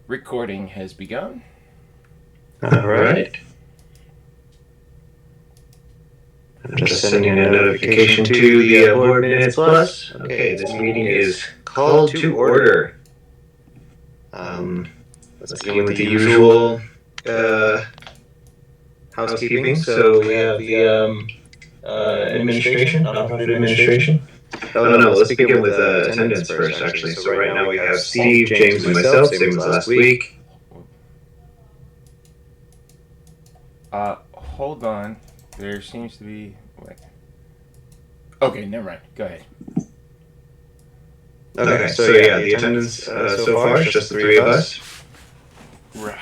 Recording has begun. All right. I'm just sending a notification to the Board Minutes Plus. Okay, this meeting is called to order. Let's begin with the usual housekeeping. So we have the administration, nonprofit administration. Oh no, let's begin with attendance first, actually. So right now we have Steve, James, and myself, same as last week. Hold on. There seems to be. Wait. Okay, never mind. Go ahead. Okay, so yeah, the attendance so far is just the three of us. Right.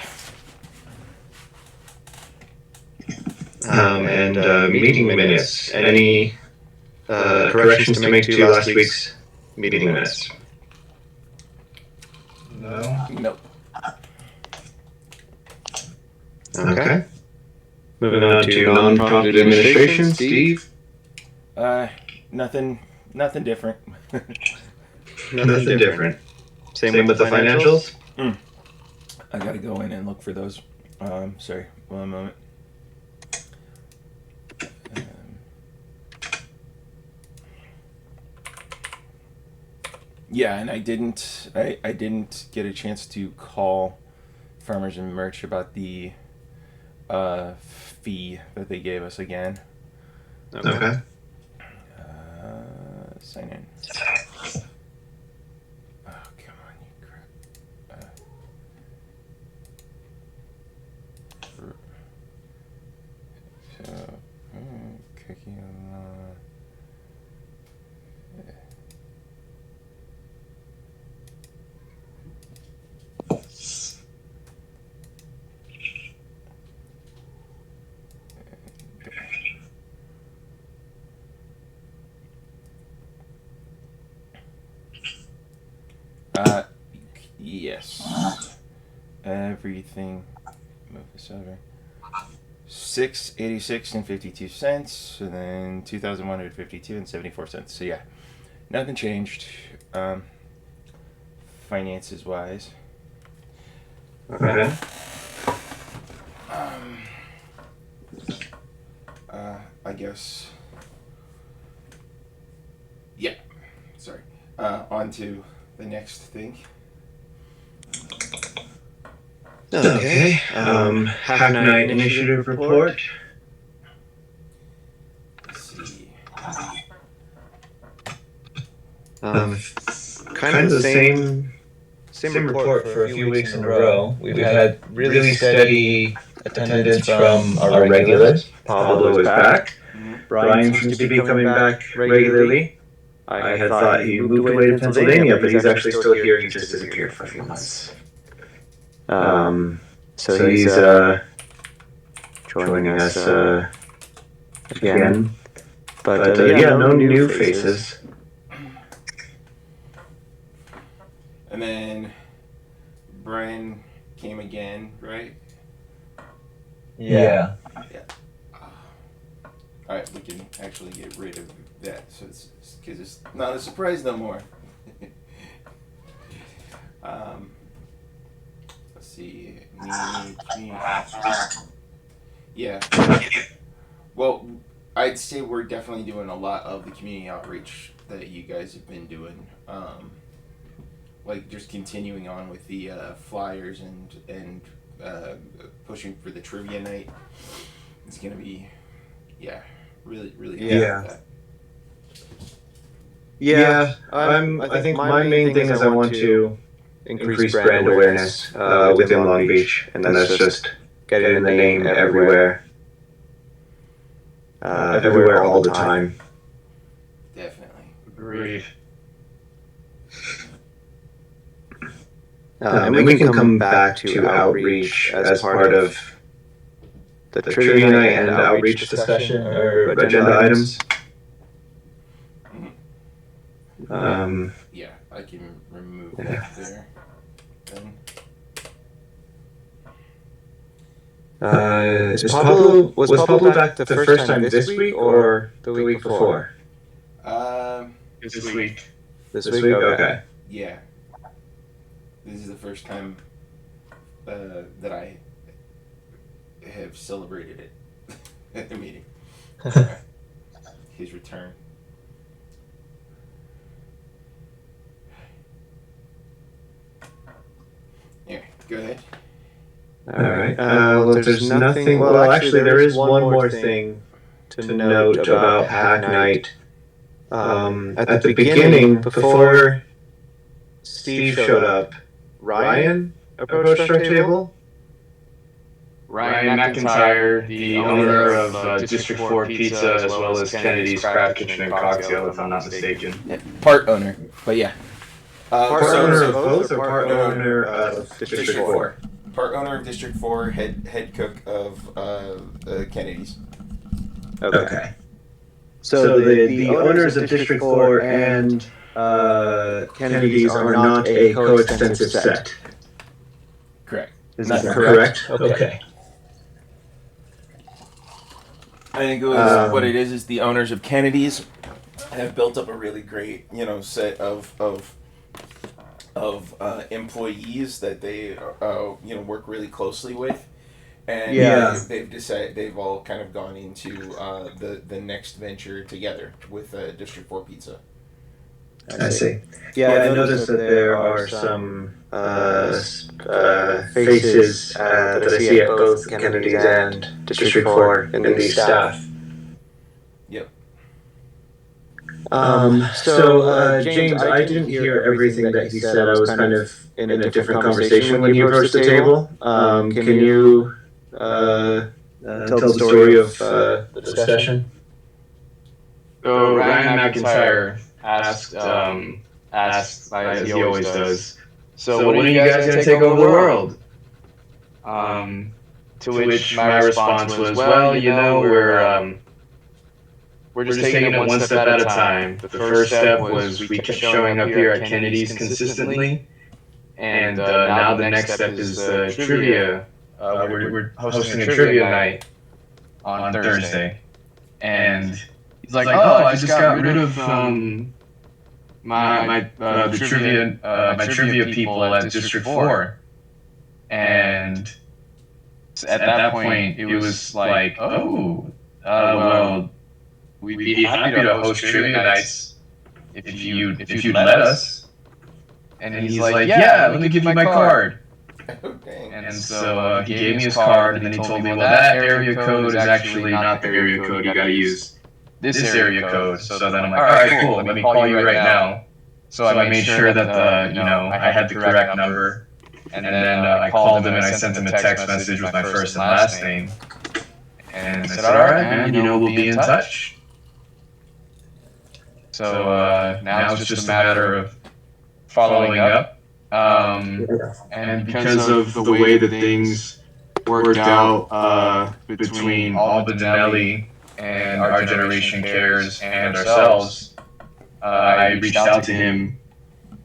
And meeting minutes. Any corrections to make to last week's meeting minutes? No. Nope. Okay. Moving on to non-profit administration, Steve. Nothing different. Nothing different. Same with the financials. I gotta go in and look for those. Sorry, one moment. Yeah, and I didn't get a chance to call Farmers and Merch about the fee that they gave us again. Okay. Sign in. Oh, come on, you crap. Cookie on. Yes. Everything. Move this over. $6.86 and 52 cents, and then $2,152 and 74 cents. So yeah, nothing changed. Finances wise. Okay. I guess. Yeah. Sorry. On to the next thing. Okay. Half Night Initiative report. Let's see. Kind of the same report for a few weeks in a row. We've had really steady attendance from our regulars. Pablo is back. Brian seems to be coming back regularly. I had thought he moved away to Pennsylvania, but he's actually still here. He just disappeared for a few months. So he's joining us again. But yeah, no new faces. And then Brian came again, right? Yeah. Alright, we can actually get rid of that, so it's because it's not a surprise no more. Let's see. Yeah. Well, I'd say we're definitely doing a lot of the community outreach that you guys have been doing. Like just continuing on with the flyers and pushing for the trivia night. It's gonna be, really Yeah. Yeah, I think my main thing is I want to increase brand awareness within Long Beach, and that's just getting the name everywhere. Everywhere all the time. Definitely. Agreed. And we can come back to outreach as part of the trivia night and outreach discussion or agenda items. Yeah, I can remove that there. Then. Was Pablo back the first time this week or the week before? This week. This week? Okay. Yeah. This is the first time that I have celebrated it at the meeting. His return. Yeah, go ahead. All right. Well, if there's nothing. Well, actually, there is one more thing to note about Hack Night. At the beginning, before Steve showed up, Ryan approached our table. Ryan McIntyre, the owner of District 4 Pizza, as well as Kennedy's Craft Kitchen and Cocktail, if I'm not mistaken. Yeah, part owner, but yeah. Part owner of both, or part owner of District 4? Part owner of District 4, head cook of Kennedy's. Okay. So the owners of District 4 and Kennedy's are not a coextensive set. Correct. Is that correct? Okay. I think it was what it is the owners of Kennedy's have built up a really great, set of employees that they work really closely with, and they've all kind of gone into the next venture together with District 4 Pizza. I see. Yeah, I noticed that there are some faces that I see at both Kennedy's and District 4 in the staff. Yep. So, James, I didn't hear everything that he said. I was kind of in a different conversation when he approached the table. Can you tell the story of the discussion? So Ryan McIntyre asked, as he always does, so when are you guys going to take over the world? To which my response was, well, we're just taking it one step at a time. The first step was we kept showing up here at Kennedy's consistently, and now the next step is the trivia. We're hosting a trivia night on Thursday, and he's like, "Oh, I just got rid of my trivia people at District 4," and at that point it was like, "Oh, well, we'd be happy to host trivia nights if you'd let us." And he's like, "Yeah, let me give you my card." Okay. And so he gave me his card, and then he told me, "Well, that area code is actually not the area code. You got to use this area code." So then I'm like, "All right, cool. Let me call you right now." So I made sure that I had the correct number, and then I called him and I sent him a text message with my first and last name, and I said, "All right, man, we'll be in touch." So now it's just a matter of following up. And because of the way that things worked out between Alba Dinelli and Our Generation Cares and ourselves, I reached out to him,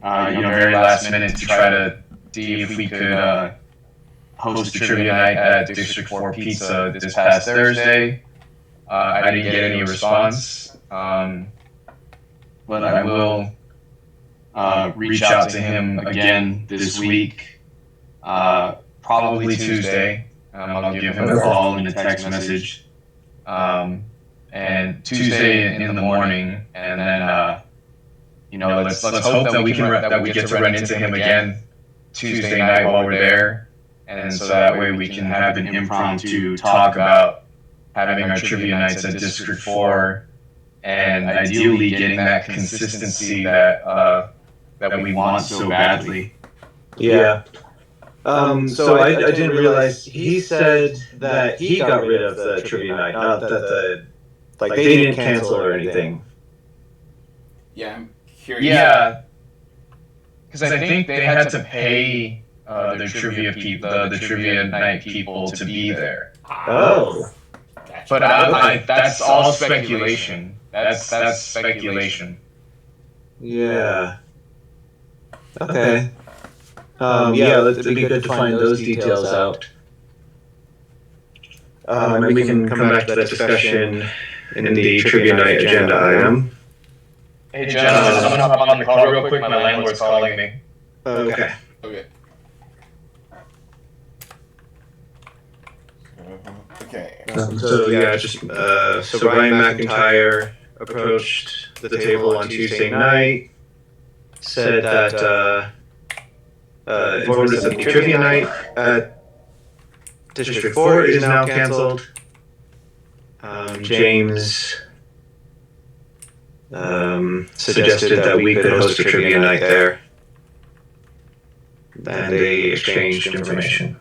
very last minute to try to see if we could host a trivia night at District 4 Pizza this past Thursday. I didn't get any response, but I will reach out to him again this week, probably Tuesday. I'll give him a call and a text message, and Tuesday in the morning, and then let's hope that we get to run into him again Tuesday night while we're there, and so that way we can have an impromptu talk about having our trivia nights at District 4, and ideally getting that consistency that we want so badly. Yeah. So I didn't realize he said that he got rid of the trivia night, not that they didn't cancel or anything. Yeah, I'm curious. Yeah, because I think they had to pay the trivia night people to be there. Oh. But that's all speculation. That's speculation. Yeah. Okay. It'd be good to find those details out. And we can come back to that discussion in the trivia night agenda item. Hey, John, I'm gonna hop on the call real quick. My landlord's calling me. Okay. Okay. Okay. So Ryan McIntyre approached the table on Tuesday night, said that informed us that the trivia night at District 4 is now canceled. James suggested that we could host a trivia night there, and they exchanged information.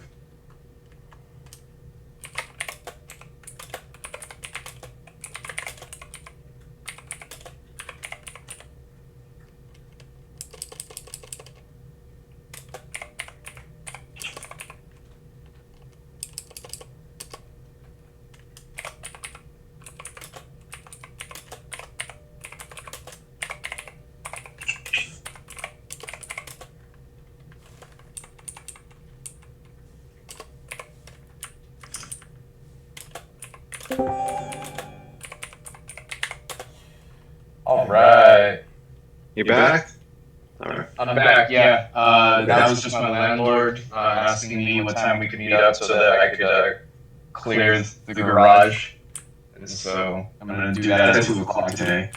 All right. You back? All right. I'm back, yeah. That was just my landlord asking me what time we could meet up so that I could clear the garage. And so I'm going to do that at 2 o'clock today.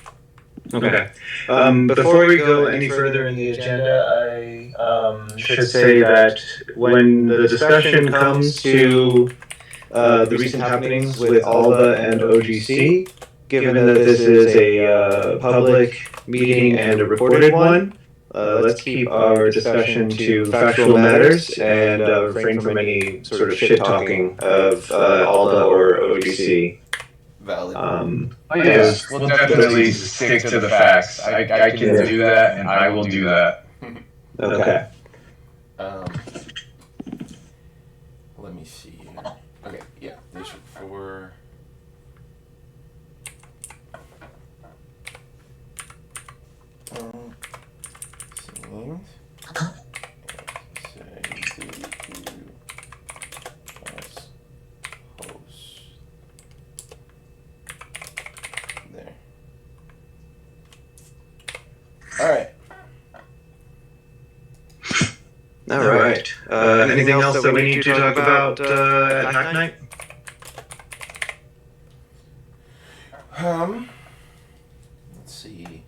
Okay. Before we go any further in the agenda, I should say that when the discussion comes to the recent happenings with ALDA and OGC, given that this is a public meeting and a recorded one, let's keep our discussion to factual matters and refrain from any sort of shit-talking of ALDA or OGC. Valid. Oh, yes, we'll definitely stick to the facts. I can do that, and I will do that. Okay. Let me see here. Okay, yeah, District 4. Seems. Say to us host. There. Alright. All right. Anything else that we need to talk about at Hack Night? Let's see.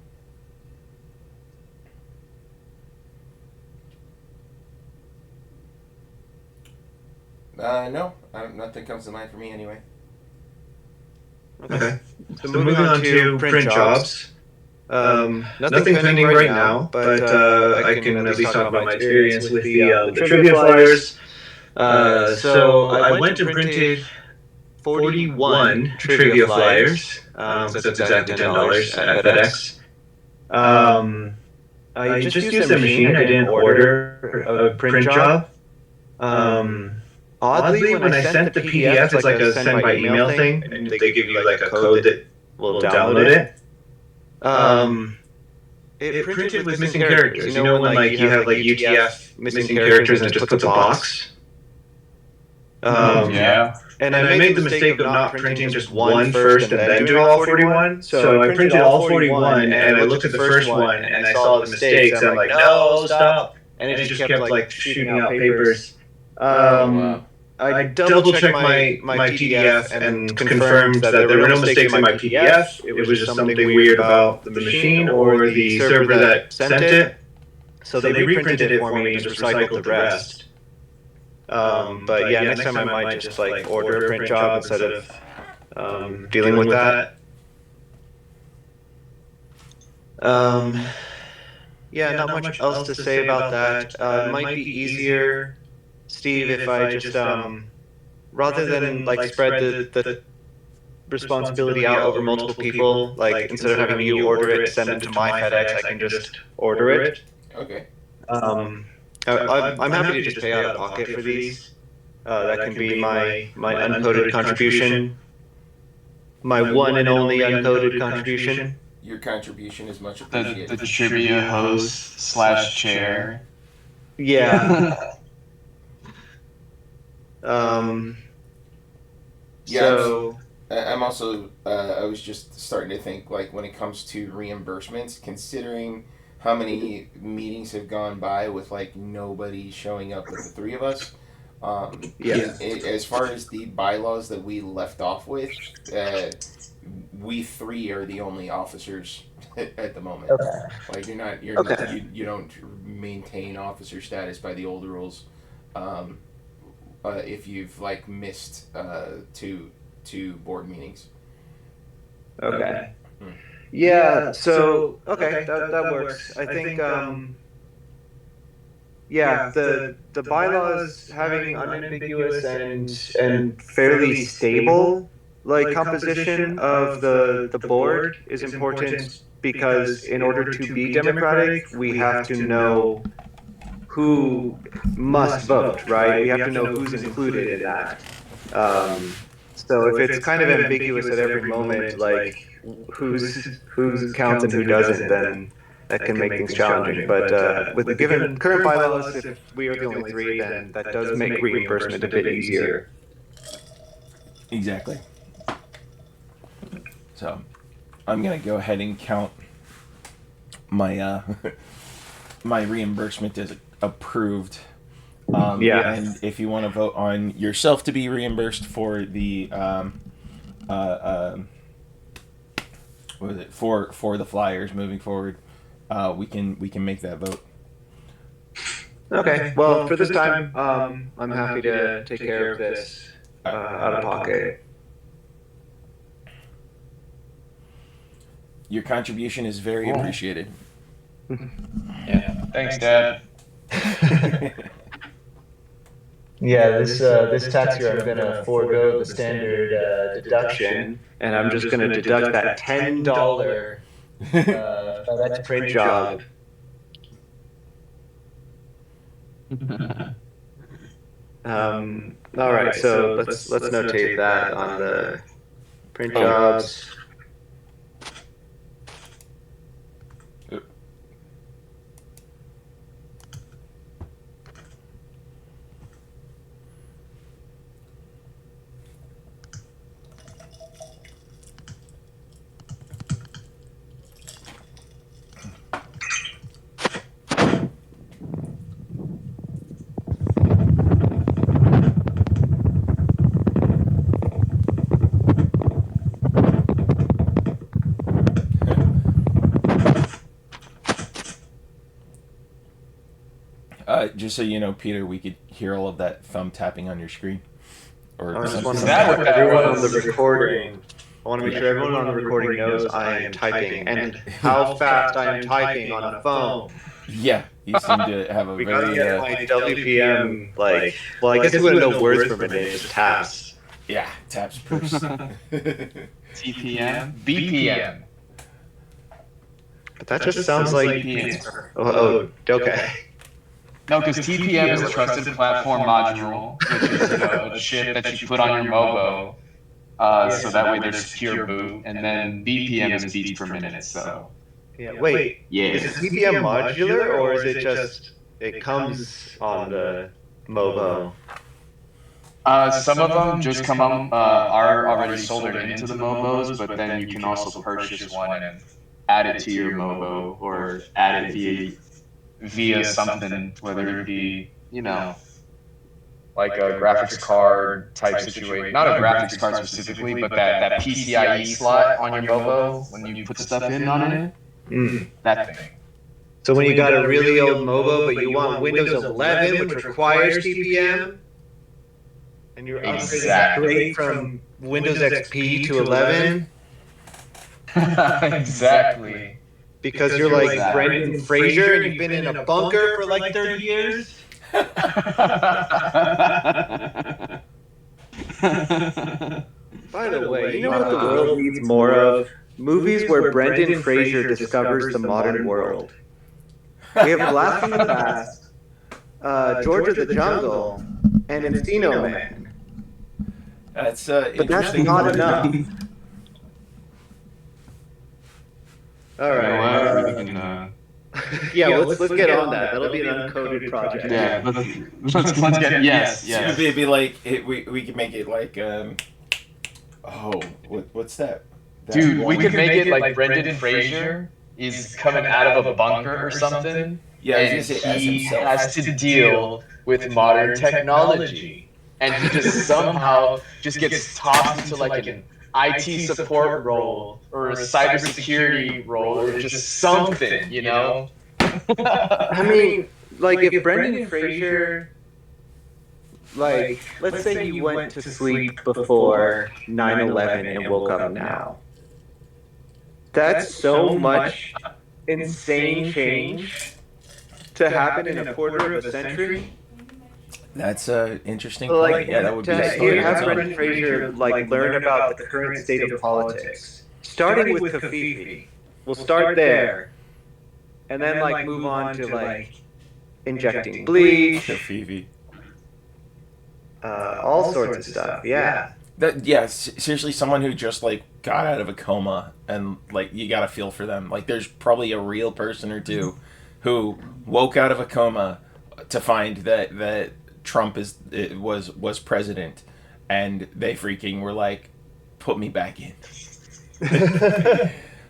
No, nothing comes to mind for me anyway. Okay. So moving on to print jobs. Nothing pending right now, but I can at least talk about my experience with the trivia flyers. So I went and printed 41 trivia flyers, because that's exactly $10 at FedEx. I just used the machine. I didn't order a print job. Oddly, when I sent the PDF, it's like a send by email thing, and they give you like a code that will download it. It printed with missing characters. You know when like you have like UTF missing characters and it just puts a box? Yeah. And I made the mistake of not printing just one first and then doing all 41. So I printed all 41 and I looked at the first one and I saw the mistakes. And I'm like, no, stop. And it just kept like shooting out papers. I double checked my PDF and confirmed that there were no mistakes in my PDF. It was just something weird about the machine or the server that sent it. So they reprinted it for me and just recycled the rest. But yeah, next time I might just like order a print job instead of dealing with that. Yeah, not much else to say about that. It might be easier, Steve, if I just rather than like spread the responsibility out over multiple people, like instead of having you order it, send it to my FedEx, I can just order it. Okay. I'm happy to just pay out of pocket for these. That can be my uncoded contribution, my one and only uncoded contribution. Your contribution is much appreciated. The trivia host / chair. Yeah. Yeah, So I'm also, I was just starting to think, like, when it comes to reimbursements, considering how many meetings have gone by with, like, nobody showing up with the three of us, As far as the bylaws that we left off with, we three are the only officers at the moment. Okay. Like you don't maintain officer status by the old rules. Um, if you've like missed two board meetings. Okay. Yeah. So okay, that works. I think. Yeah, the bylaws having unambiguous and fairly stable like composition of the board is important because in order to be democratic, we have to know who must vote, right? We have to know who's included in that. So if it's kind of ambiguous at every moment, like who's counts and who doesn't, then that can make things challenging. But with the given current bylaws, if we are the only three, then that does make reimbursement a bit easier. Exactly. So, I'm gonna go ahead and count my my reimbursement as approved. And if you want to vote on yourself to be reimbursed for the what was it for the Flyers moving forward, we can make that vote. Okay. Well, for this time, I'm happy to take care of this out of pocket. Your contribution is very appreciated. Yeah. Thanks, Dad. Yeah, this tax year I'm gonna forego the standard deduction, and I'm just gonna deduct that $10 that's print job. All right, so let's notate that on the print jobs. Just so you know, Peter, we could hear all of that thumb tapping on your screen. Or I just want everyone on the recording. I want to make sure everyone on the recording knows I am typing and how fast I am typing on a phone. Yeah, you seem to have a very my WPM well, I guess you wouldn't know words for a minute, it's just taps. Yeah, taps per TPM, BPM. But that just sounds like okay. No, because TPM is a trusted platform module, which is a chip that you put on your Mobo, so that way there's secure boot, and then BPM is beats per minute. So. Yeah. Wait. Yeah. Is it TPM modular, or is it just it comes on the Mobo? Some of them just come up, are already soldered into the Mobos, but then you can also purchase one and add it to your Mobo or add it via something, whether it be, like a graphics card type situation. Not a graphics card specifically, but that PCIe slot on your Mobo when you put stuff in on it. That thing. So when you got a really old Mobo, but you want Windows 11, which requires TPM, and you're upgrading from Windows XP to 11? Exactly. Because you're like Brendan Fraser and you've been in a bunker for like 30 years? By the way, you know what the world needs more of? Movies where Brendan Fraser discovers the modern world. We have Blast from the Past, George of the Jungle, and Encino Man. That's but that's not enough. All right. Yeah, let's get on that. That'll be an uncoded project. Yeah, let's get yes. It'd be like we could make it like what's that? Dude, we could make it like Brendan Fraser is coming out of a bunker or something, Yeah, I was and gonna say as he himself. has to deal with modern technology, and he just somehow just gets tossed into like an IT support role or a cybersecurity role or just something, you know? I mean, like if Brendan Fraser, like, let's say he went to sleep before 9/11 and woke up now. That's so much insane change to happen in a quarter of a century. That's a interesting Like, point. Yeah, that would be a to story. have on its own. Brendan Fraser like learn about the current state of politics, starting with Kafifi. We'll start there, and then like move on to like injecting bleach, Kafifi. all sorts of stuff. Yeah. Seriously, someone who just like got out of a coma and like you gotta feel for them. Like, there's probably a real person or two who woke out of a coma to find that Trump was president, and they freaking were like, put me back in.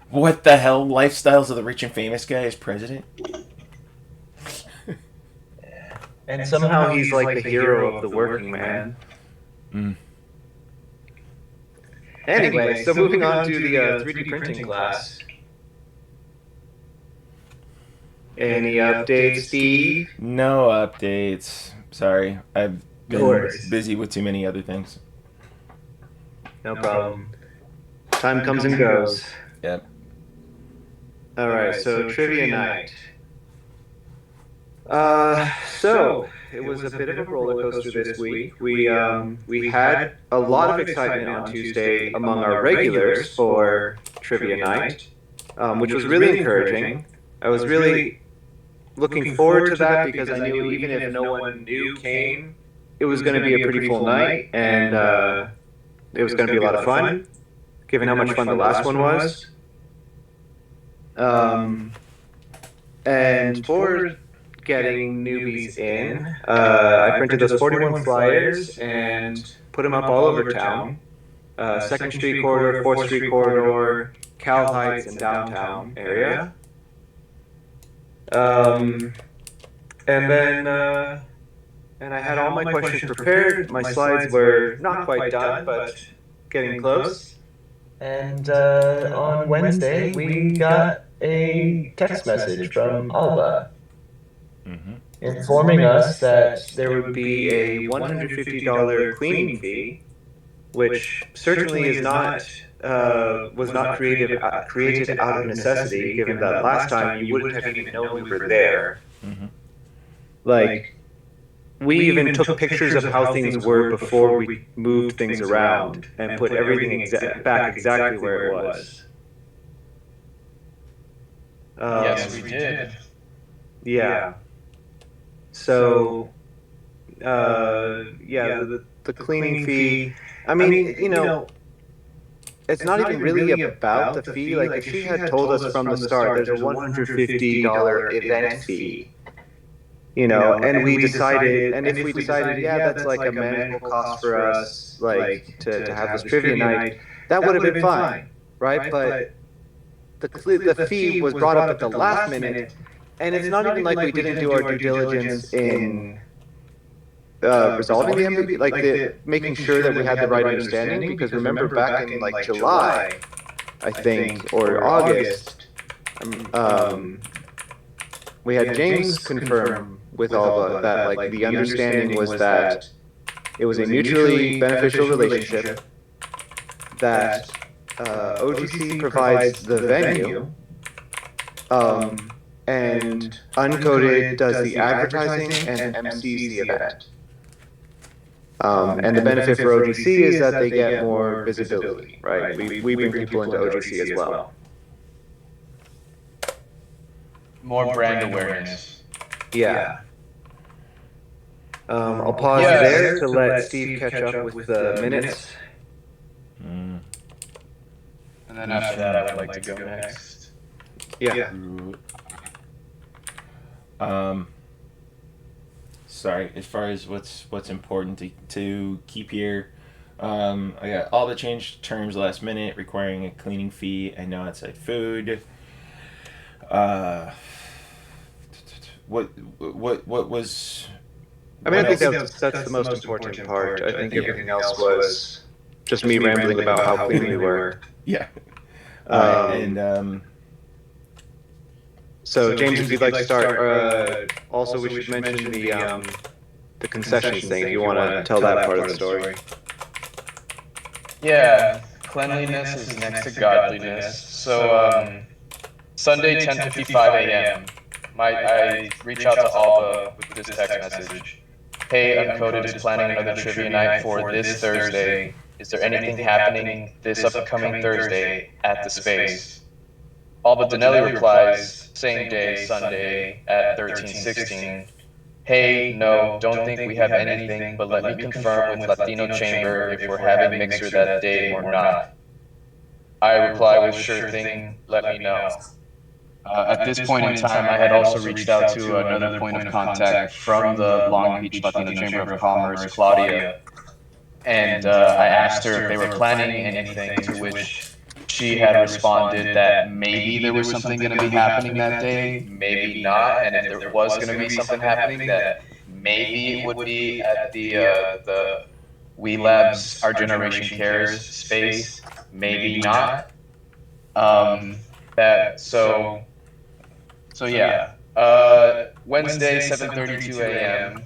What the hell? Lifestyles of the rich and famous guy is president? And somehow he's like the hero of the working man. Mm. Anyway, so moving on to the 3D printing class. Any updates, Steve? No updates. Sorry, I've No been worries. busy with too many other things. No problem. Time comes and goes. Yep. All right, so trivia night. So it was a bit of a roller coaster this week. We had a lot of excitement on Tuesday among our regulars for trivia night, which was really encouraging. I was really looking forward to that because I knew even if no one new came, it was going to be a pretty full night, and it was going to be a lot of fun, given how much fun the last one was. And for getting newbies in, I printed those 41 flyers and put them up all over town. 2nd Street corridor, 4th Street corridor, Cal Heights, and downtown area. And then, and I had all my questions prepared. My slides were not quite done, but getting close. And on Wednesday, we got a text message from Alba informing us that there would be a $150 cleaning fee, which certainly is not was not created out of necessity, given that last time you wouldn't have even known we were there. Like, we even took pictures of how things were before we moved things around and put everything back exactly where it was. Yes, we did. Yeah. So, yeah, the cleaning fee. I mean, you know, it's not even really about the fee. Like, if she had told us from the start, there's a $150 event fee. You know, and we decided, and if we decided, yeah, that's like a manageable cost for us, like to have this trivia night, that would have been fine, right? But the fee was brought up at the last minute, and it's not even like we didn't do our due diligence in resolving the ambiguity, like making sure that we had the right understanding. Because remember, back in like July, I think, or August, we had James confirm with Alba that like the understanding was that it was a mutually beneficial relationship, that OGC provides the venue, and Uncoded does the advertising and MCs the event. And the benefit for OGC is that they get more visibility, right? We bring people into OGC as well. More brand awareness. Yeah. I'll pause there to let Steve catch up with the minutes. And then after that, I would like to go next. Yeah. Sorry, as far as what's important to keep here, I got all the changed terms last minute, requiring a cleaning fee and no outside food. what was? I mean, I what think else? that's the most important part. I think everything else was just me rambling about how clean we were. Yeah. Um, So, James, if you'd like to start, also we should mention the concessions thing if you want to tell that part of the story. Yeah, cleanliness is next to godliness. So, Sunday, 10:55 a.m. I reach out to Alba with this text message. Hey, Uncoded is planning another trivia night for this Thursday. Is there anything happening this upcoming Thursday at the space? Alba Dinelli replies, same day, Sunday at 13:16. Hey, no, don't think we have anything, but let me confirm with Latino Chamber if we're having Mixer that day or not. I reply with sure thing, let me know. At this point in time, I had also reached out to another point of contact from the Long Beach Latino Chamber of Commerce, Claudia, and I asked her if they were planning anything, to which she had responded that maybe there was something going to be happening that day, maybe not, and if there was going to be something happening, that maybe it would be at the We Labs Our Generation Cares space, maybe not. So yeah. Wednesday, 7:32 a.m.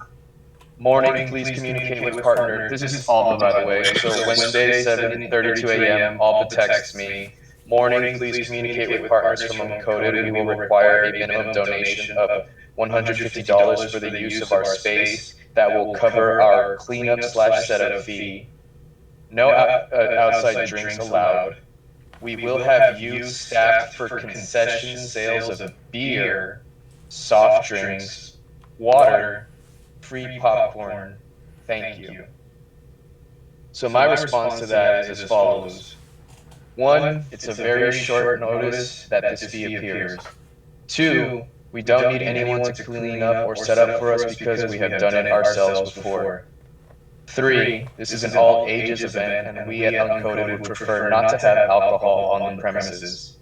Morning, please communicate with partner. This is Alba, by the way. So Wednesday, 7:32 a.m. Alba texts me. Morning, please communicate with partners from Uncoded. We will require a minimum donation of $150 for the use of our space that will cover our cleanup/setup fee. No outside drinks allowed. We will have youth staffed for concession sales of beer, soft drinks, water, free popcorn. Thank you. So my response to that is as follows. One, it's a very short notice that this fee appears. Two, we don't need anyone to clean up or set up for us because we have done it ourselves before. Three, this is an all ages event and we at Uncoded would prefer not to have alcohol on the premises.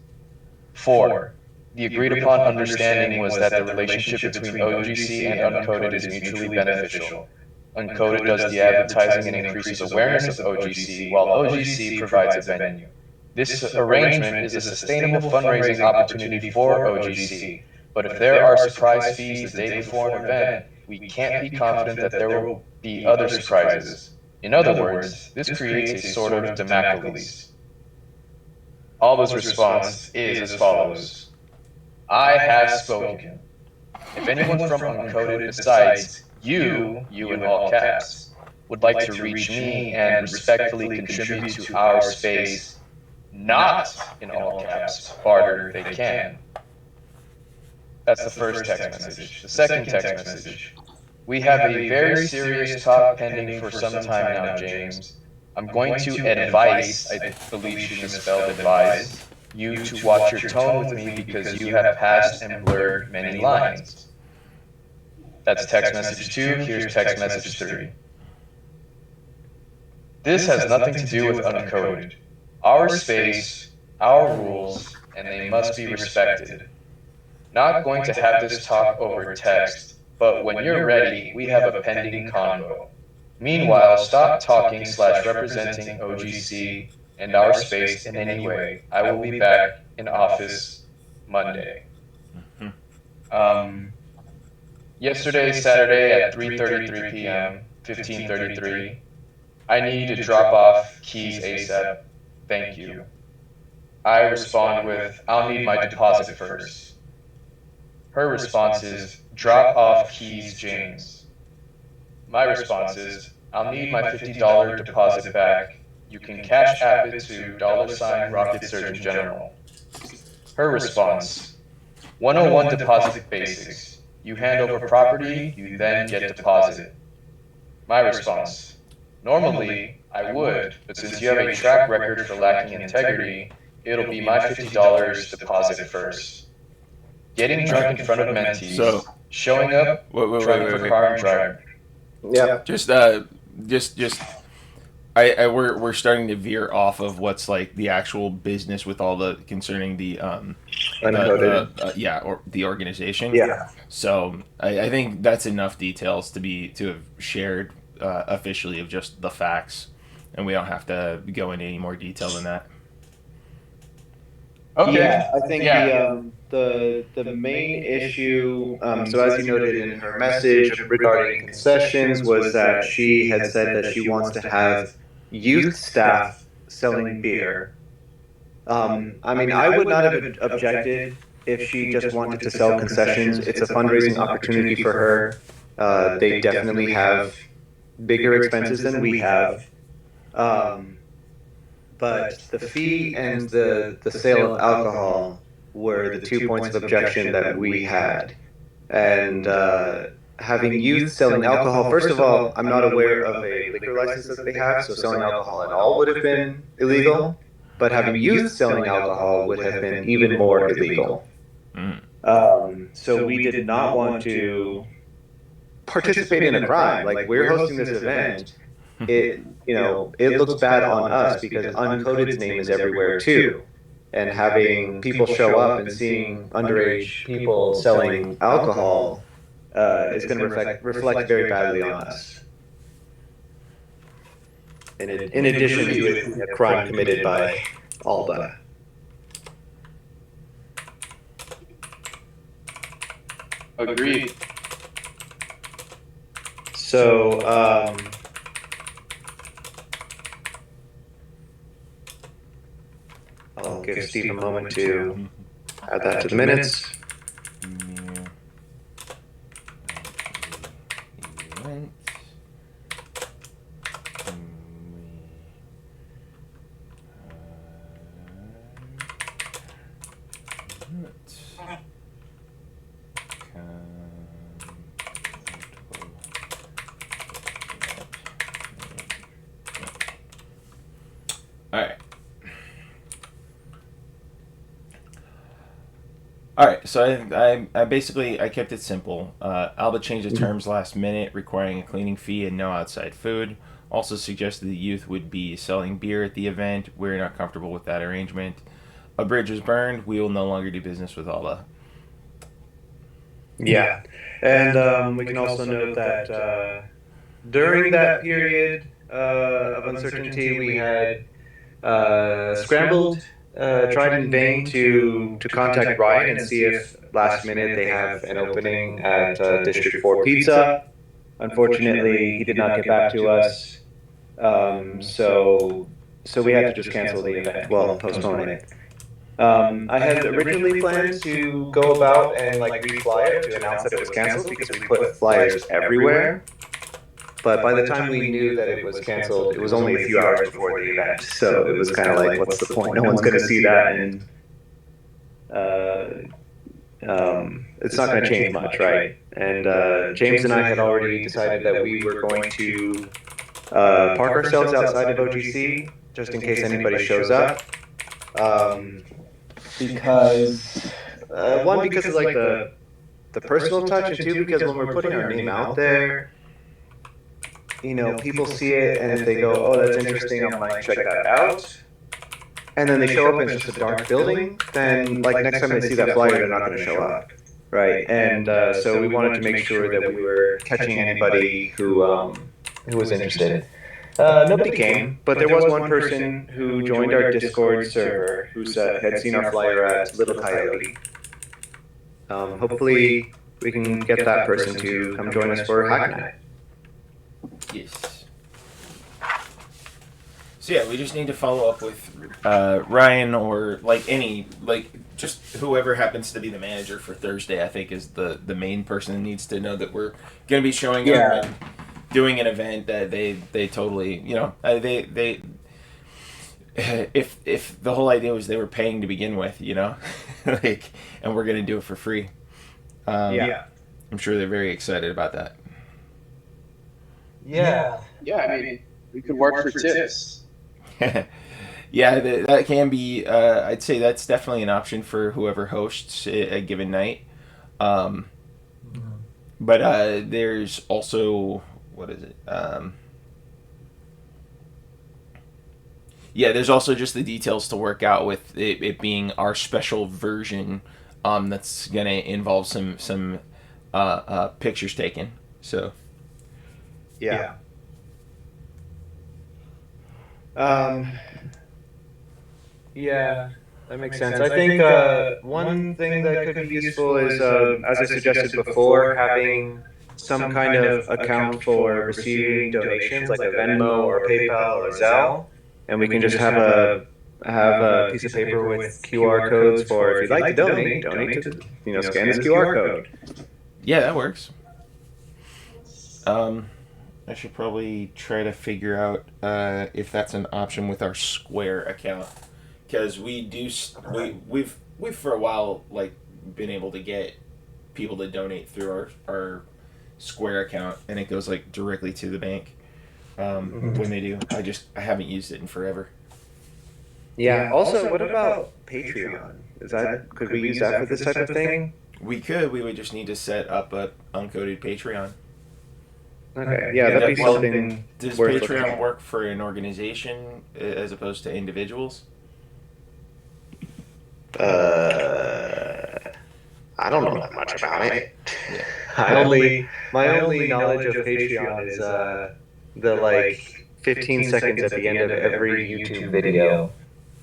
Four, the agreed upon understanding was that the relationship between OGC and Uncoded is mutually beneficial. Uncoded does the advertising and increases awareness of OGC, while OGC provides a venue. This arrangement is a sustainable fundraising opportunity for OGC, but if there are surprise fees the day before an event, we can't be confident that there will be other surprises. In other words, this creates a sort of Damocles. Alba's response is as follows. I have spoken. If anyone from Uncoded besides you in all caps, would like to reach me and respectfully contribute to our space, not in all caps, barter, they can. That's the first text message. The second text message. We have a very serious talk pending for some time now, James. I'm going to advise, I believe she misspelled advise, you to watch your tone with me because you have passed and blurred many lines. That's text message 2, here's text message 3. This has nothing to do with Uncoded. Our space, our rules, and they must be respected. Not going to have this talk over text, but when you're ready, we have a pending convo. Meanwhile, stop talking / representing OGC and our space in any way. I will be back in office Monday. Yesterday, Saturday at 3:33 p.m., 15:33, I need to drop off keys ASAP. Thank you. I respond with, I'll need my deposit first. Her response is, drop off keys, James. My response is, I'll need my $50 deposit back. You can cash app it to $ Rocket Surgeon General. Her response, 101 deposit basics. You hand over property, you then get deposit. My response, normally I would, but since you have a track record for lacking integrity, it'll be my $50 deposit first. Getting drunk in front of mentees, showing up, driving for car and driving. Yeah. Just we're starting to veer off of what's like the actual business with all the concerning the or the organization. Yeah. So I think that's enough details to have shared officially of just the facts, and we don't have to go into any more detail than that. Okay. Yeah, I think the main issue, so as you noted in her message regarding concessions, was that she had said that she wants to have youth staff selling beer. I mean, I would not have objected if she just wanted to sell concessions. It's a fundraising opportunity for her. They definitely have bigger expenses than we have. But the fee and the sale of alcohol were the 2 points of objection that we had. And having youth selling alcohol, first of all, I'm not aware of a liquor license that they have, so selling alcohol at all would have been illegal. But having youth selling alcohol would have been even more illegal. So we did not want to participate in a crime. Like, we're hosting this event. It looks bad on us because Uncoded's name is everywhere too, and having people show up and seeing underage people selling alcohol is going to reflect very badly on us. In addition to it, a crime committed by Alba. Agreed. So, I'll give Steve a moment to add that to the minutes. All right, so I basically I kept it simple. Alba changed the terms last minute, requiring a cleaning fee and no outside food. Also suggested the youth would be selling beer at the event. We're not comfortable with that arrangement. A bridge was burned. We will no longer do business with Alba. Yeah, and we can also note that during that period of uncertainty, we had scrambled. Tried in vain to contact Ryan and see if last minute they have an opening at District 4 Pizza. Unfortunately, he did not get back to us, so we had to just cancel the event. Well, postpone it. I had originally planned to go about and re-fly it to announce that it was canceled because we put flyers everywhere. But by the time we knew that it was canceled, it was only a few hours before the event. So it was kind of like, what's the point? No one's going to see that, and it's not going to change much, right? And James and I had already decided that we were going to park ourselves outside of OGC just in case anybody shows up. Because one, because of like the personal touch, and two, because when we're putting our name out there, people see it, and if they go, oh, that's interesting, I'm like, check that out. And then they show up and it's just a dark building, then next time they see that flyer, they're not going to show up, right? And so we wanted to make sure that we were catching anybody who was interested. Nobody came, but there was one person who joined our Discord server who had seen our flyer at Little Coyote. Hopefully, we can get that person to come join us for Hack Night. Yes. So yeah, we just need to follow up with Ryan or just whoever happens to be the manager for Thursday. I think is the main person that needs to know that we're going to be showing up and doing an event that they totally they if the whole idea was they were paying to begin with, and we're going to do it for free. I'm sure they're very excited about that. Yeah, I mean, we could work for tips. Yeah, that can be. I'd say that's definitely an option for whoever hosts a given night. But there's also, what is it? Yeah, there's also just the details to work out with it being our special version. That's gonna involve some pictures taken. So Yeah. Um, yeah, that makes sense. I think one thing that could be useful is, as I suggested before, having some kind of account for receiving donations, like a Venmo or PayPal or Zelle, and we can just have a piece of paper with QR codes for if you'd like to donate to scan this QR code. yeah, that works. Um, I should probably try to figure out if that's an option with our Square account, because we've for a while like been able to get people to donate through our Square account, and it goes like directly to the bank. When they do, I haven't used it in forever. Yeah. Also, what about Patreon? Could we use that for this type of thing? We would just need to set up a uncoded Patreon. Okay. Yeah, that'd be something Does worth looking Patreon at. work for an organization as opposed to individuals? I don't know that much about it. Yeah. My only knowledge of Patreon is the like 15 seconds at the end of every YouTube video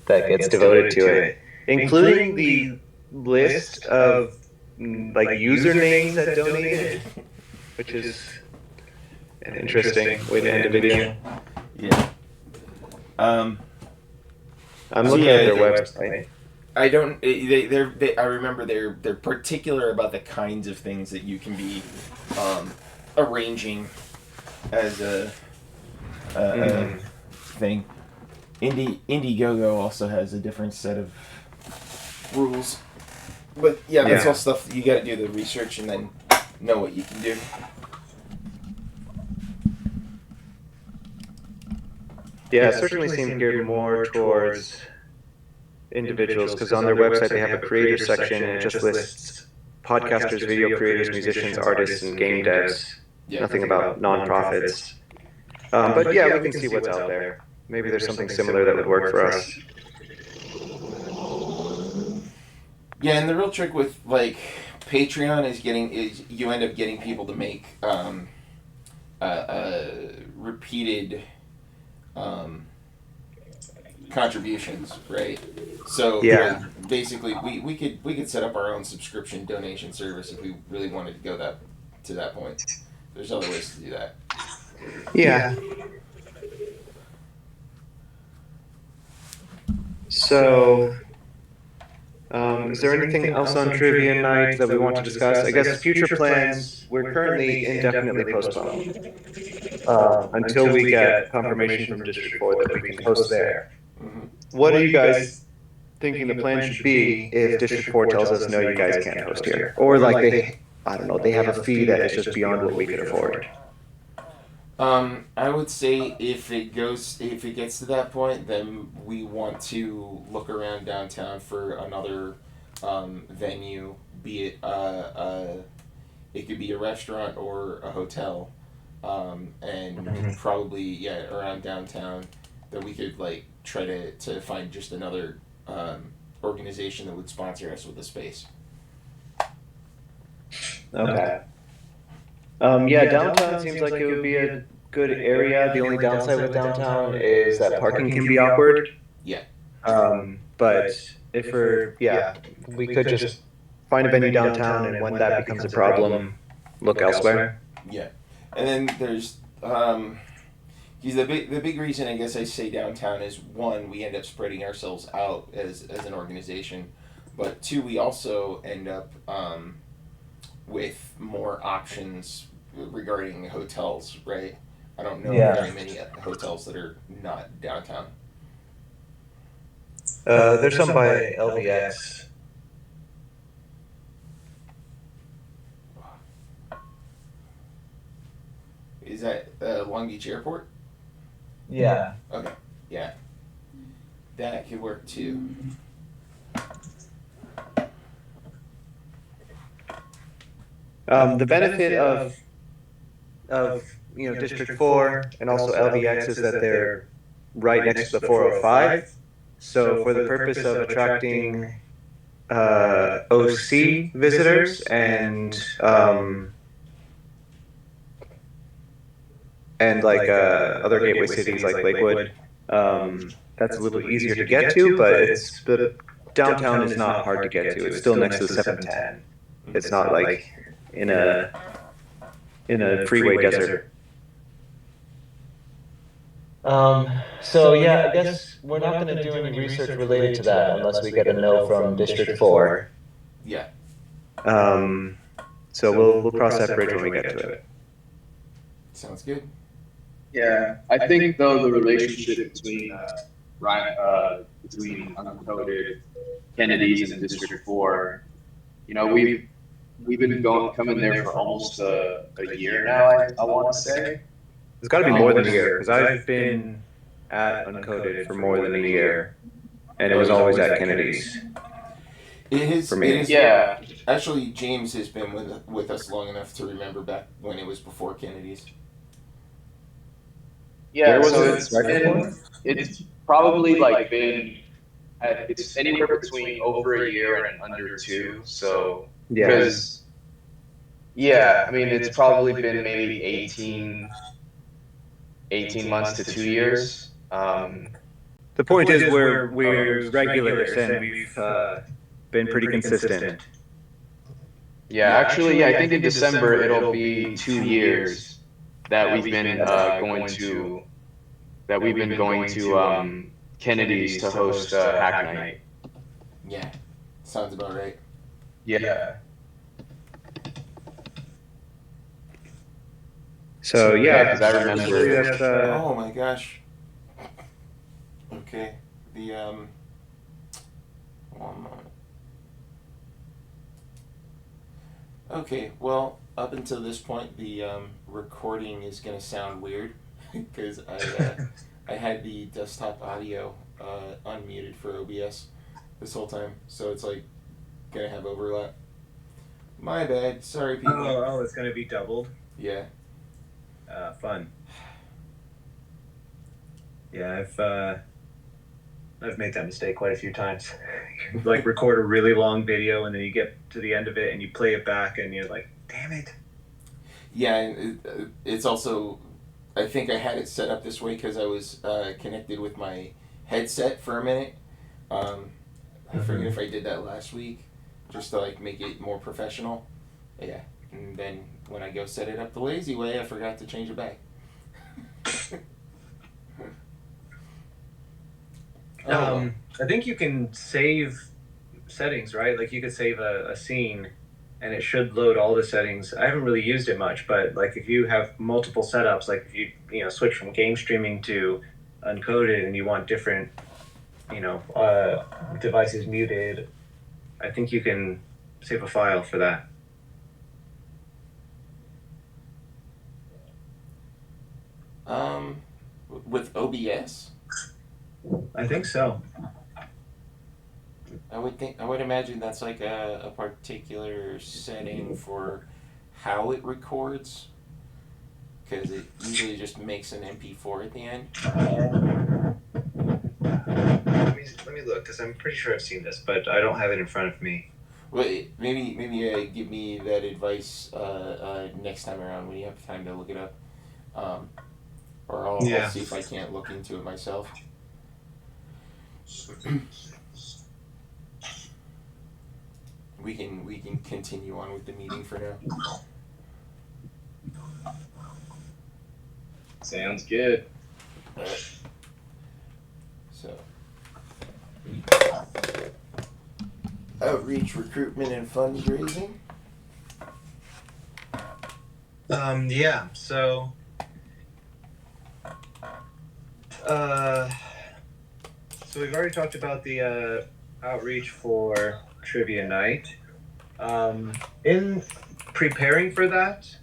that gets devoted to it, including the list of like usernames that donated, which is an interesting way to end a video. Yeah. I'm So looking yeah, at their website. I don't. I remember they're particular about the kinds of things that you can be arranging as a thing. Indiegogo also has a different set of rules, but yeah, that's Yeah. all stuff you got to do the research and then know what you can do. Yeah, it certainly seemed geared more towards individuals because on their website they have a creator section and it just lists podcasters, video creators, musicians, artists, and game devs. Yeah. Nothing about nonprofits. But yeah, we can see what's out there. Maybe there's something similar that would work for us. Yeah, and the real trick with like Patreon is you end up getting people to make repeated contributions, right? So Yeah. like, basically, we could set up our own subscription donation service if we really wanted to go to that point. There's other ways to do that. Yeah. So, is there anything else on trivia night that we want to discuss? I guess future plans, we're currently indefinitely postponed until we get confirmation from District 4 that we can host there. Mhm. What are you guys thinking the plan should be if District 4 tells us, no, you guys can't host here? Or like I don't know, they have a fee that is just beyond what we could afford. I would say if it gets to that point, then we want to look around downtown for another venue, be it it could be a restaurant or a hotel, and probably around downtown that we could like try to find just another organization that would sponsor us with a space. Okay. Yeah, downtown seems like it would be a good area. The only downside with downtown is that parking can be awkward. Yeah. But if we could just find a venue downtown, and when that becomes a problem, look elsewhere. Yeah, and then there's the big reason I guess I say downtown is one, we end up spreading ourselves out as an organization, but two, we also end up with more options regarding hotels, right? I don't know very many hotels that are not downtown. There's some by LVX. Is that Long Beach Airport? Yeah. Okay, yeah. That could work too. The benefit of District 4 and also LVX is that they're right next to the 405. So for the purpose of attracting OC visitors and like other gateway cities like Lakewood, that's a little easier to get to, but the downtown is not hard to get to. It's still next to the 710. It's not like in a freeway desert. So yeah, I guess we're not going to do any research related to that unless we get a no from District 4. Yeah. So we'll cross that bridge when we get to it. Sounds good. Yeah, I think though the relationship between between Uncoded, Kennedy's, and District 4, you know, we've been coming there for almost a year now. I want to say It's got to be more than a year because I've been at Uncoded for more than a year, and it was always at Kennedy's. It is. For me. It is. Yeah. Actually, James has been with us long enough to remember back when it was before Kennedy's. Yeah, was so it? it's probably like been it's anywhere between over a year and under 2. So Yeah. because I mean it's probably been maybe 18 months to 2 years. The point is we're regulars and we've been pretty consistent. Yeah, actually, I think in December it'll be 2 years that we've been going to Kennedy's to host Hack Night. Yeah, sounds about right. Yeah. So Yeah, 'cause I remember- that's, Oh my gosh. Okay, the one moment. Okay, well, up until this point, the recording is gonna sound weird because I had the desktop audio unmuted for OBS this whole time, so it's like gonna have overlap. My bad. Sorry, people. Oh, it's gonna be doubled. Yeah. Fun. Yeah, I've made that mistake quite a few times. Like record a really long video and then you get to the end of it and you play it back and you're like, damn it. Yeah, and it's also, I think I had it set up this way because I was connected with my headset for a minute. I forget if I did that last week, just to like make it more professional. Yeah, and then when I go set it up the lazy way, I forgot to change it back. I think you can save settings, right? Like you could save a scene and it should load all the settings. I haven't really used it much, but like if you have multiple setups, like if you switch from game streaming to Uncoded and you want different, devices muted, I think you can save a file for that. With OBS? I think so. I would imagine that's like a particular setting for how it records, because it usually just makes an MP4 at the end. Let me look, because I'm pretty sure I've seen this, but I don't have it in front of me. Well, maybe give me that advice next time around when you have time to look it up, or I'll see if I can't look into it myself. We can continue on with the meeting for now. Sounds good. So, outreach, recruitment, and fundraising. Yeah. So, so we've already talked about the outreach for trivia night. In preparing for that,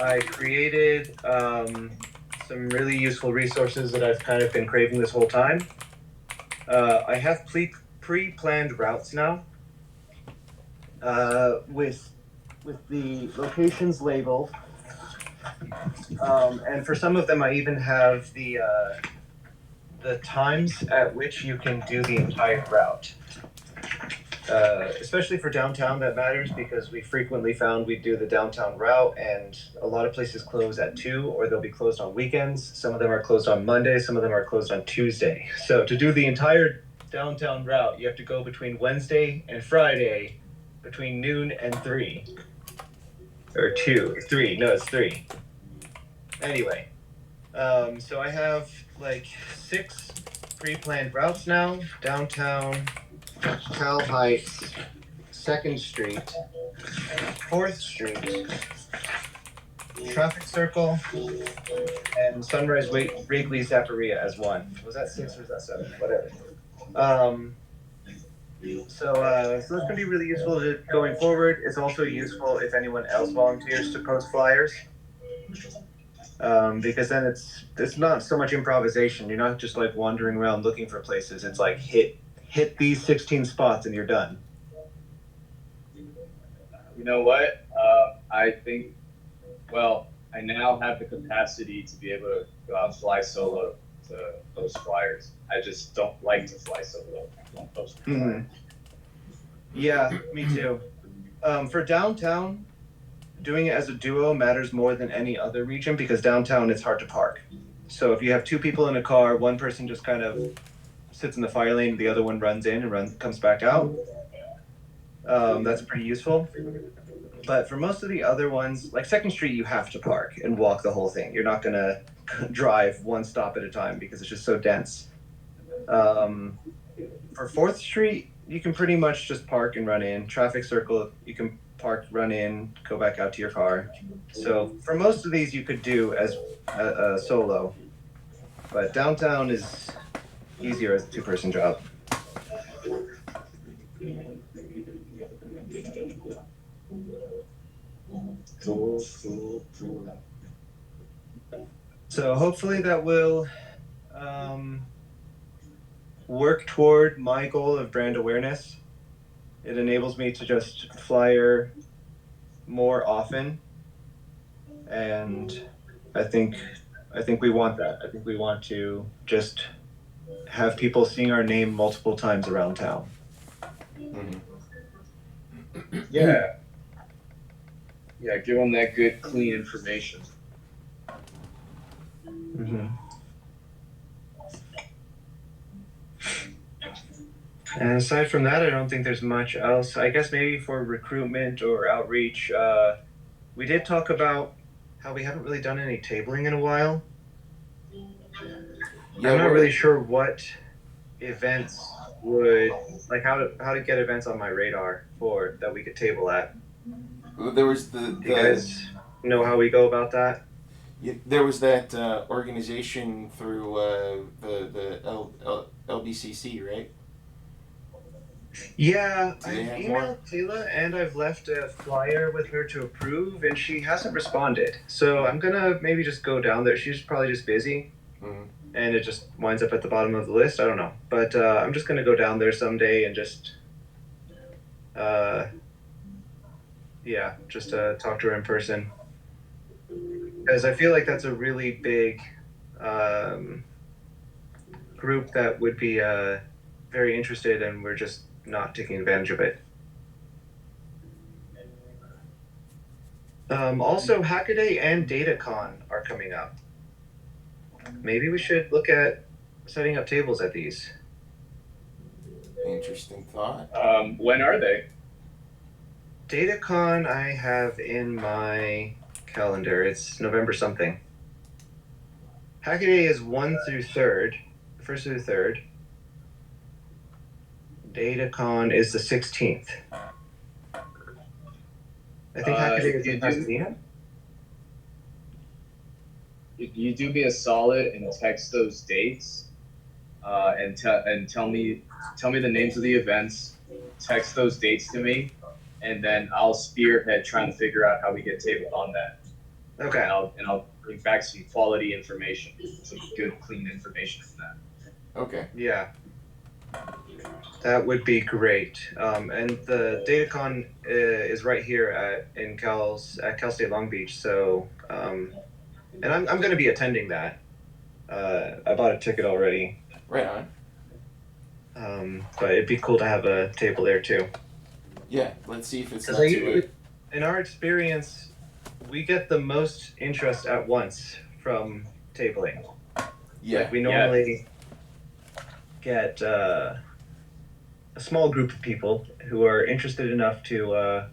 I created some really useful resources that I've kind of been craving this whole time. I have pre-planned routes now, with the locations labeled, and for some of them I even have the the times at which you can do the entire route. Especially for downtown, that matters because we frequently found we do the downtown route, and a lot of places close at 2, or they'll be closed on weekends. Some of them are closed on Monday, some of them are closed on Tuesday. So to do the entire downtown route, you have to go between Wednesday and Friday between noon and 3. Or 2, 3. No, it's 3. Anyway, so I have like 6 pre-planned routes now: downtown, Cal Heights, 2nd Street, 4th Street, Traffic Circle, and Sunrise Wrigley Zacharia as one. Was that 6 or was that 7? Whatever. So that's going to be really useful going forward. It's also useful if anyone else volunteers to post flyers. Because then it's not so much improvisation. You're not just like wandering around looking for places. It's like hit these 16 spots and you're done. You know what? I think, well, I now have the capacity to be able to go out and fly solo to post flyers. I just don't like to fly solo. I don't post flyers. Mm-hmm. Yeah, me too. For downtown, doing it as a duo matters more than any other region because downtown it's hard to park. So if you have 2 people in a car, one person just kind of sits in the fire lane, the other one runs in and comes back out. That's pretty useful. But for most of the other ones, like 2nd Street, you have to park and walk the whole thing. You're not going to drive one stop at a time because it's just so dense. For 4th Street, you can pretty much just park and run in. Traffic Circle, you can park, run in, go back out to your car. So for most of these, you could do as a solo. But downtown is easier as a 2-person job. Cool. So hopefully that will work toward my goal of brand awareness. It enables me to just flyer more often, and I think we want that. I think we want to just have people seeing our name multiple times around town. Mm-hmm. Yeah. Yeah, give them that good, clean information. Mm-hmm. And aside from that, I don't think there's much else. I guess maybe for recruitment or outreach, we did talk about how we haven't really done any tabling in a while. Yeah, I'm not really sure what events would, like how to get events on my radar for that we could table at. There was Do you guys know how we go about that? There was that organization through the LBCC, right? Yeah, Do I've they have emailed Tila and I've left a flyer with her to approve, and she hasn't responded. So I'm gonna maybe just go down there. She's probably just busy, and it just winds up at the bottom of the list. I don't know, but I'm just gonna go down there someday and just, just talk to her in person, because I feel like that's a really big group that would be very interested, and we're just not taking advantage of it. Also, Hackaday and DataCon are coming up. Maybe we should look at setting up tables at these. Interesting thought. When are they? DataCon I have in my calendar. It's November something. Hackaday is 1 through 3rd, 1st through 3rd. DataCon is the 16th. I think Hackaday is in Pasadena. If you do me a solid and text those dates, and tell me the names of the events, text those dates to me, and then I'll spearhead trying to figure out how we get tabled on that. Okay. And I'll bring back some quality information, some good, clean information from that. Okay. Yeah. That would be great. And the DataCon is right here at Cal State Long Beach. So, and I'm going to be attending that. I bought a ticket already. Right on. But it'd be cool to have a table there too. Yeah, let's see if it's not Because too late. in our experience, we get the most interest at once from tabling. Yeah. Like we normally get a small group of people who are interested enough to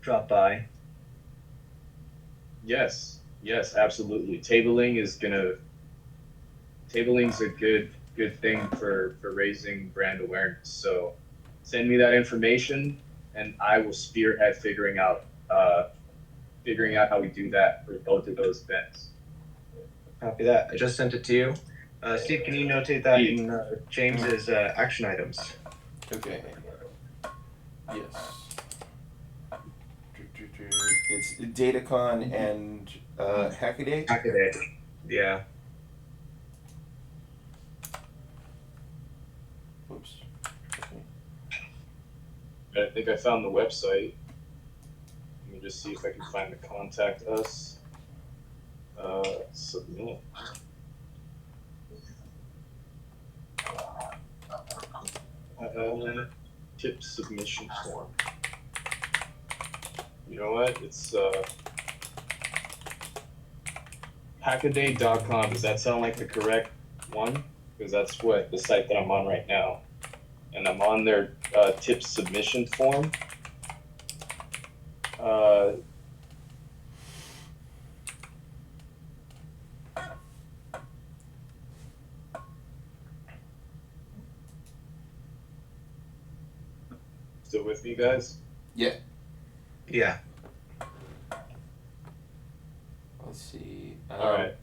drop by. Yes, absolutely. Tabling's a good thing for raising brand awareness. So send me that information, and I will spearhead figuring out how we do that for both of those events. Copy that. I just sent it to you. Steve, can you notate that in James's action items? Okay. Yes. It's Datacon and Hackaday. Hackaday. Yeah. Oops. Okay. I think I found the website. Let me just see if I can find the contact us. Submit. Tip submission form. You know what? It's hackaday.com. Does that sound like the correct one? Because that's what the site that I'm on right now. And I'm on their tip submission form. Still with me, guys? Yeah. Yeah. Let's see. All right.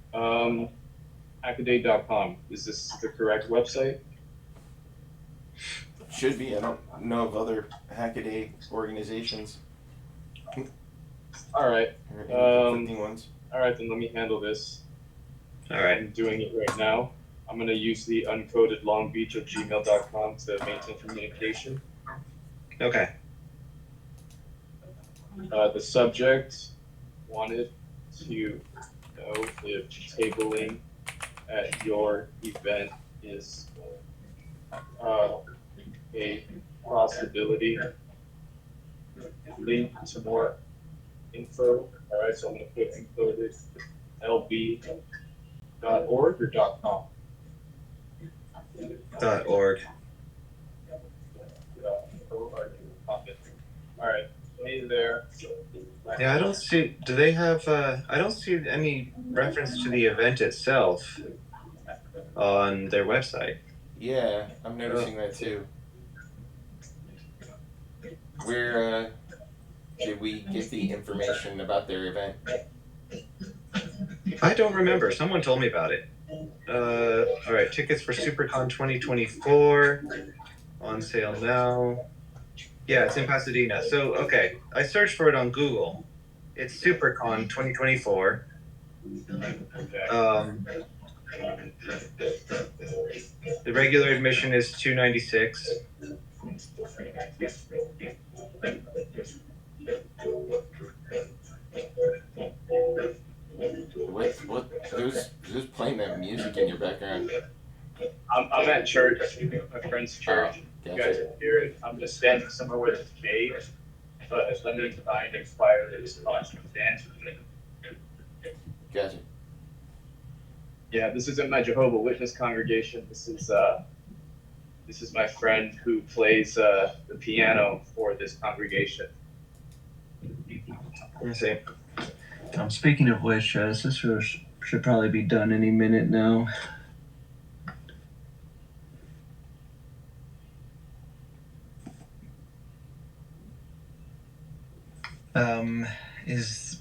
Hackaday.com. Is this the correct website? Should be. I don't know of other Hackaday organizations. All right. Or any conflicting ones. All right, then let me handle this. All right. I'm doing it right now. I'm going to use the uncoded longbeach of gmail.com to maintain communication. Okay. The subject wanted to know if tabling at your event is a possibility. Link to more info. All right, so I'm going to put encoded lb.org or .com. .org. All right, hey there. Yeah, I don't see. Do they have? I don't see any reference to the event itself on their website. Yeah, I'm noticing that too. Where did we get the information about their event? I don't remember. Someone told me about it. All right, tickets for SuperCon 2024 on sale now. Yeah, it's in Pasadena. So, okay, I searched for it on Google. It's SuperCon 2024. The regular admission is $296. What? Who's playing that music in your background? I'm at church, my friend's church. Gotcha. You guys can hear it. I'm just standing somewhere where it's shade, but it's limited to find expired that is constant dance. Gotcha. Yeah, this isn't my Jehovah's Witness congregation. This is my friend who plays the piano for this congregation. Let me see. Speaking of which, this should probably be done any minute now.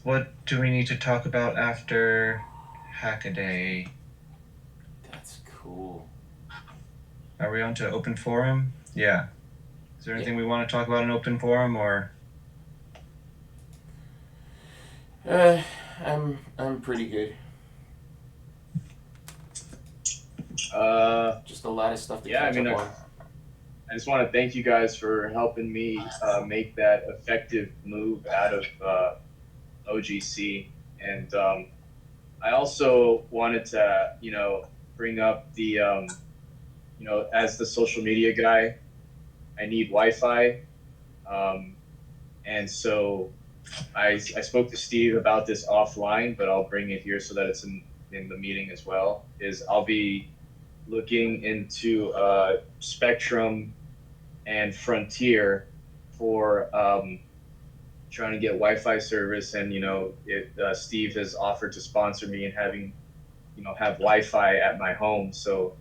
What do we need to talk about after Hackaday? That's cool. Are we on to open forum? Yeah. Is there anything we want to talk about in open forum or? I'm pretty good. Just a lot of stuff to catch up on. I just want to thank you guys for helping me make that effective move out of OGC, and I also wanted to, bring up the, as the social media guy, I need Wi-Fi. And so I spoke to Steve about this offline, but I'll bring it here so that it's in the meeting as well. Is I'll be looking into Spectrum and Frontier for trying to get Wi-Fi service, and Steve has offered to sponsor me and have Wi-Fi at my home. So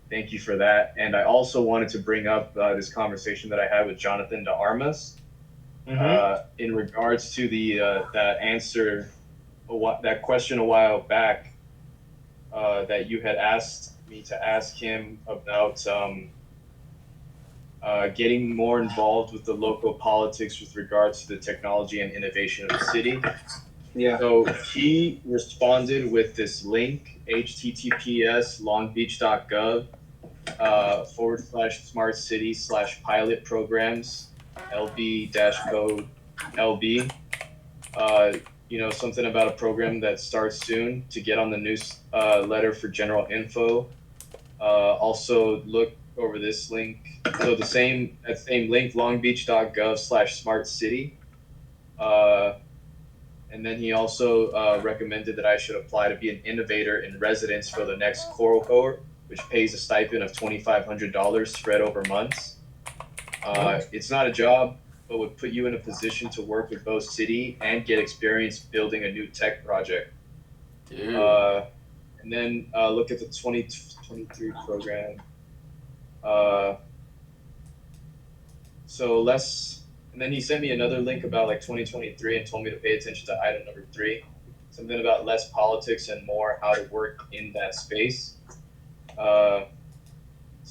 thank you for that. And I also wanted to bring up this conversation that I had with Jonathan de Armas in regards to the that question a while back that you had asked me to ask him about getting more involved with the local politics with regards to the technology and innovation of the city. Yeah. So he responded with this link, https:/longbeach.gov /smart city /pilot programs LB-code LB. Something about a program that starts soon to get on the newsletter for general info. Also look over this link. So that same link, longbeach.gov /smart city. And then he also recommended that I should apply to be an innovator in residence for the next cohort, which pays a stipend of $2,500 spread over months. It's not a job, but would put you in a position to work with both city and get experience building a new tech project. Dude. And then look at the 2023 program. And then he sent me another link about 2023 and told me to pay attention to item number 3, something about less politics and more how to work in that space. So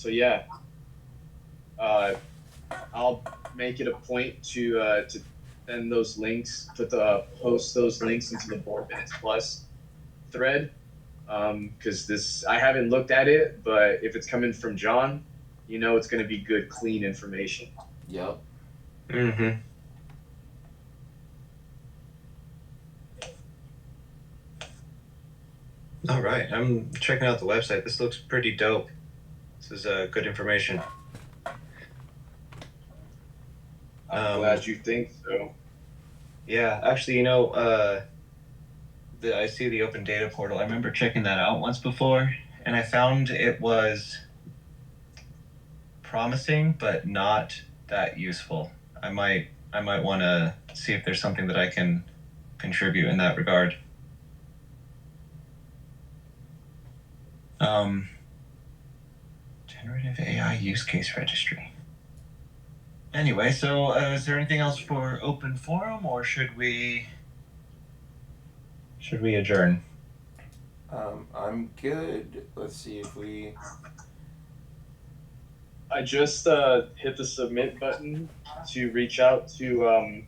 yeah, I'll make it a point to send those links, post those links into the Board Minutes Plus thread, because I haven't looked at it, but if it's coming from John, it's going to be good, clean information. Yep. Mm-hmm. All right, I'm checking out the website. This looks pretty dope. This is good information. I'm glad you think so. Yeah, actually, I see the open data portal. I remember checking that out once before, and I found it was promising, but not that useful. I might want to see if there's something that I can contribute in that regard. Generative AI use case registry. Anyway, so is there anything else for open forum, or should we adjourn? I'm good. Let's see if we. I just hit the submit button to reach out to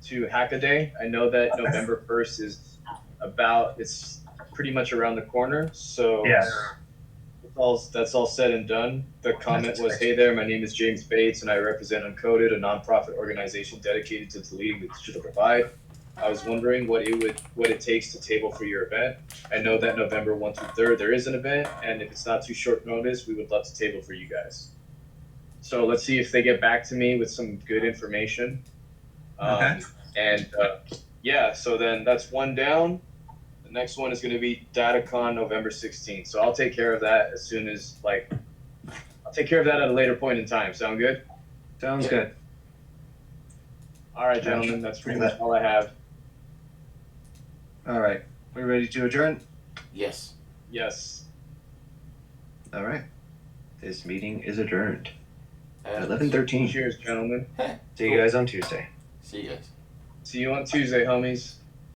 Hackaday. I know that November 1st is it's pretty much around the corner. So Yeah. That's all said and done. The comment was, "Hey there, my name is James Bates, and I represent Uncoded, a nonprofit organization dedicated to leading the digital divide. I was wondering what it takes to table for your event. I know that November 1 through 3rd there is an event, and if it's not too short notice, we would love to table for you guys." So let's see if they get back to me with some good information. Okay. Yeah, so then that's one down. The next one is going to be DataCon November 16th. So I'll take care of that as soon as I'll take care of that at a later point in time. Sound good? Sounds good. All right, gentlemen, that's pretty much all I have. All right. We ready to adjourn? Yes. Yes. All right. This meeting is adjourned. Uh, 11:13. Cheers, gentlemen. See you guys on Tuesday. See you guys. See you on Tuesday, homies.